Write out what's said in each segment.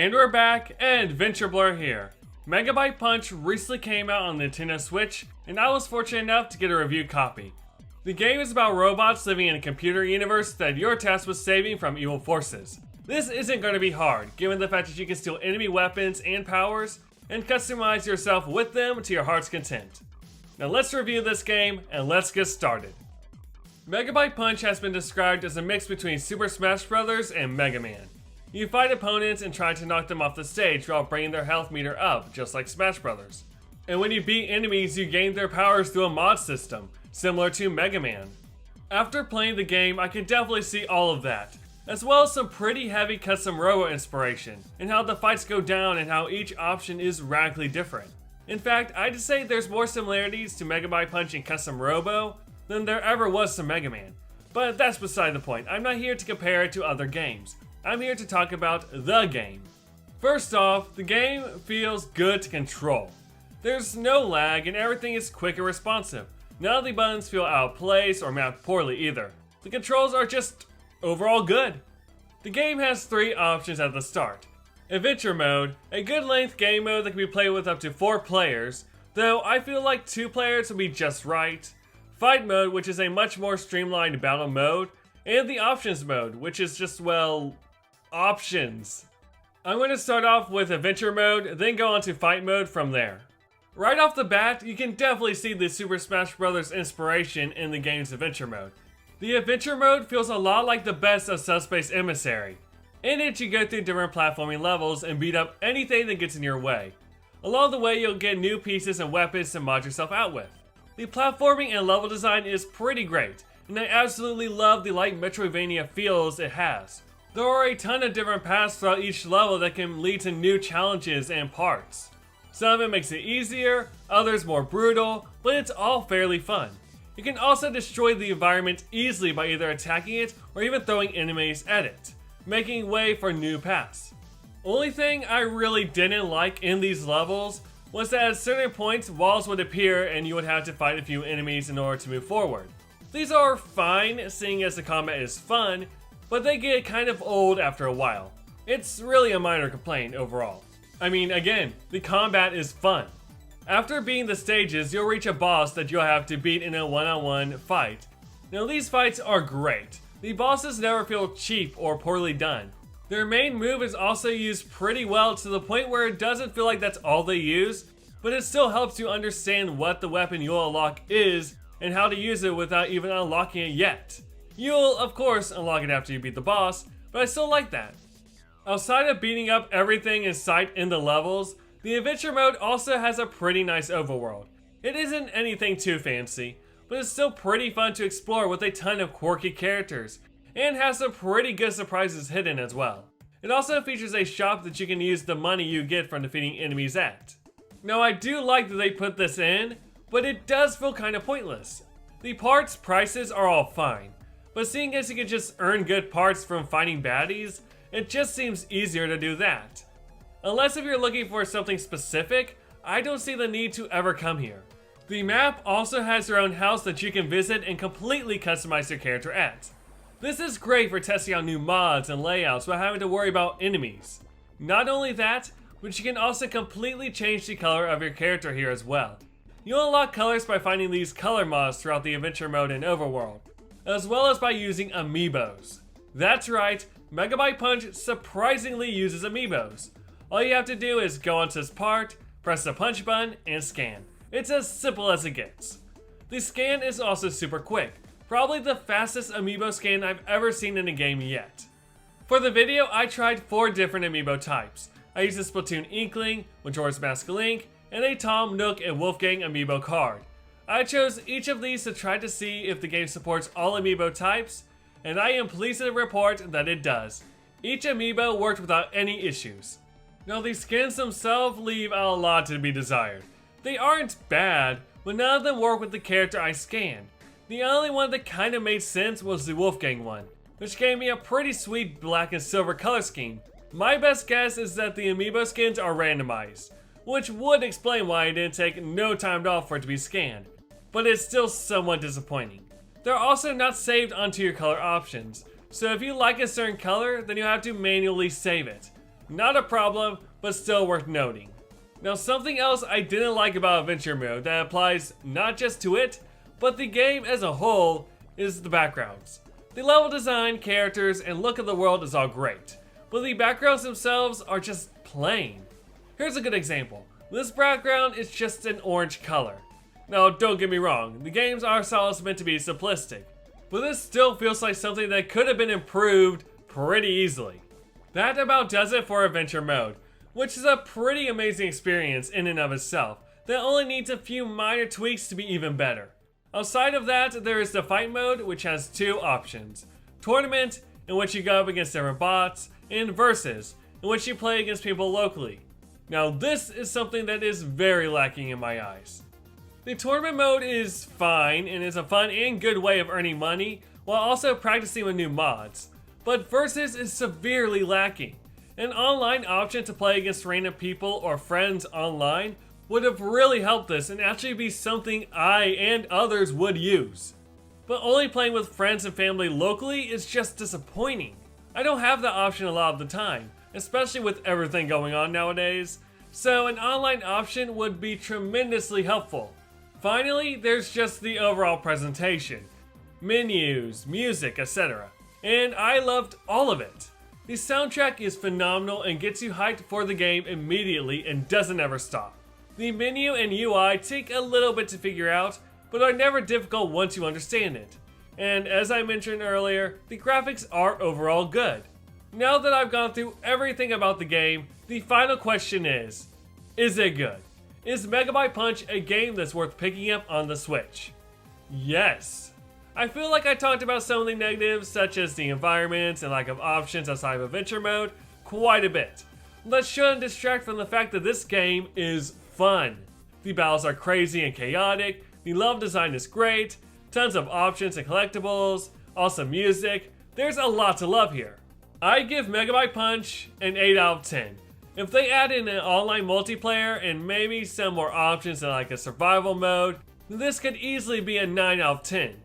And we're back, AdventureBlur here. Megabyte Punch recently came out on Nintendo Switch, and I was fortunate enough to get a review copy. The game is about robots living in a computer universe that you're tasked with saving from evil forces. This isn't going to be hard, given the fact that you can steal enemy weapons and powers, and customize yourself with them to your heart's content. Now let's review this game, and let's get started. Megabyte Punch has been described as a mix between Super Smash Bros. And Mega Man. You fight opponents and try to knock them off the stage while bringing their health meter up, just like Smash Bros. And when you beat enemies, you gain their powers through a mod system, similar to Mega Man. After playing the game, I can definitely see all of that, as well as some pretty heavy custom robo inspiration, and how the fights go down and how each option is radically different. In fact, I'd say there's more similarities to Megabyte Punch and custom robo than there ever was to Mega Man. But that's beside the point. I'm not here to compare it to other games. I'm here to talk about the game. First off, the game feels good to control. There's no lag and everything is quick and responsive. None of the buttons feel out of place or mapped poorly either. The controls are just overall good. The game has 3 options at the start. Adventure mode, a good length game mode that can be played with up to 4 players, though I feel like 2 players would be just right. Fight mode, which is a much more streamlined battle mode, and the options mode, which is just, well, options. I'm going to start off with adventure mode, then go on to fight mode from there. Right off the bat, you can definitely see the Super Smash Bros. Inspiration in the game's adventure mode. The adventure mode feels a lot like the best of Subspace Emissary. In it, you go through different platforming levels and beat up anything that gets in your way. Along the way, you'll get new pieces and weapons to mod yourself out with. The platforming and level design is pretty great, and I absolutely love the light Metroidvania feels it has. There are a ton of different paths throughout each level that can lead to new challenges and parts. Some of it makes it easier, others more brutal, but it's all fairly fun. You can also destroy the environment easily by either attacking it or even throwing enemies at it, making way for new paths. Only thing I really didn't like in these levels was that at certain points walls would appear and you would have to fight a few enemies in order to move forward. These are fine, seeing as the combat is fun, but they get kind of old after a while. It's really a minor complaint overall. I mean, again, the combat is fun. After beating the stages, you'll reach a boss that you'll have to beat in a one-on-one fight. Now these fights are great. The bosses never feel cheap or poorly done. Their main move is also used pretty well to the point where it doesn't feel like that's all they use, but it still helps you understand what the weapon you'll unlock is and how to use it without even unlocking it yet. You'll, of course, unlock it after you beat the boss, but I still like that. Outside of beating up everything in sight in the levels, the adventure mode also has a pretty nice overworld. It isn't anything too fancy, but it's still pretty fun to explore with a ton of quirky characters, and has some pretty good surprises hidden as well. It also features a shop that you can use the money you get from defeating enemies at. Now I do like that they put this in, but it does feel kind of pointless. The parts prices are all fine, but seeing as you can just earn good parts from fighting baddies, it just seems easier to do that. Unless if you're looking for something specific, I don't see the need to ever come here. The map also has your own house that you can visit and completely customize your character at. This is great for testing out new mods and layouts without having to worry about enemies. Not only that, but you can also completely change the color of your character here as well. You'll unlock colors by finding these color mods throughout the adventure mode and overworld, as well as by using amiibos. That's right, Megabyte Punch surprisingly uses amiibos. All you have to do is go onto this part, press the punch button, and scan. It's as simple as it gets. The scan is also super quick, probably the fastest amiibo scan I've ever seen in a game yet. For the video, I tried 4 different amiibo types. I used a Splatoon Inkling, Majora's Mask Link, and a Tom, Nook, and Wolfgang amiibo card. I chose each of these to try to see if the game supports all amiibo types, and I am pleased to report that it does. Each amiibo worked without any issues. Now the skins themselves leave a lot to be desired. They aren't bad, but none of them work with the character I scanned. The only one that kind of made sense was the Wolfgang one, which gave me a pretty sweet black and silver color scheme. My best guess is that the amiibo skins are randomized, which would explain why it didn't take no time at all for it to be scanned, but it's still somewhat disappointing. They're also not saved onto your color options, so if you like a certain color, then you have to manually save it. Not a problem, but still worth noting. Now, something else I didn't like about Adventure Mode that applies not just to it, but the game as a whole, is the backgrounds. The level design, characters, and look of the world is all great, but the backgrounds themselves are just plain. Here's a good example. This background is just an orange color. Now, don't get me wrong, the games are meant to be simplistic, but this still feels like something that could have been improved pretty easily. That about does it for Adventure Mode, which is a pretty amazing experience in and of itself that only needs a few minor tweaks to be even better. Outside of that, there is the Fight Mode, which has two options. Tournament, in which you go up against different bots, and Versus, in which you play against people locally. Now this is something that is very lacking in my eyes. The Tournament mode is fine and is a fun and good way of earning money while also practicing with new mods. But Versus is severely lacking. An online option to play against random people or friends online would have really helped this and actually be something I and others would use. But only playing with friends and family locally is just disappointing. I don't have that option a lot of the time, especially with everything going on nowadays, so an online option would be tremendously helpful. Finally, there's just the overall presentation, menus, music, etc. And I loved all of it. The soundtrack is phenomenal and gets you hyped for the game immediately and doesn't ever stop. The menu and UI take a little bit to figure out, but are never difficult once you understand it. And as I mentioned earlier, the graphics are overall good. Now that I've gone through everything about the game, the final question is it good? Is Megabyte Punch a game that's worth picking up on the Switch? Yes. I feel like I talked about some of the negatives, such as the environments and lack of options outside of Adventure Mode, quite a bit. That shouldn't distract from the fact that this game is fun. The battles are crazy and chaotic, the level design is great, tons of options and collectibles, awesome music. There's a lot to love here. I give Megabyte Punch an 8 out of 10. If they add in an online multiplayer and maybe some more options like a survival mode, this could easily be a 9 out of 10.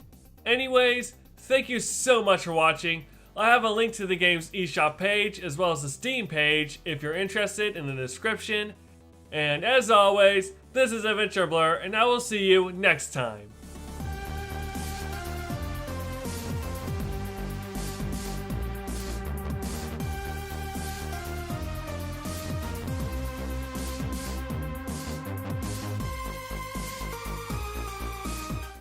Anyways, thank you so much for watching. I have a link to the game's eShop page as well as the Steam page if you're interested in the description. And as always, this is AdventureBlur and I will see you next time.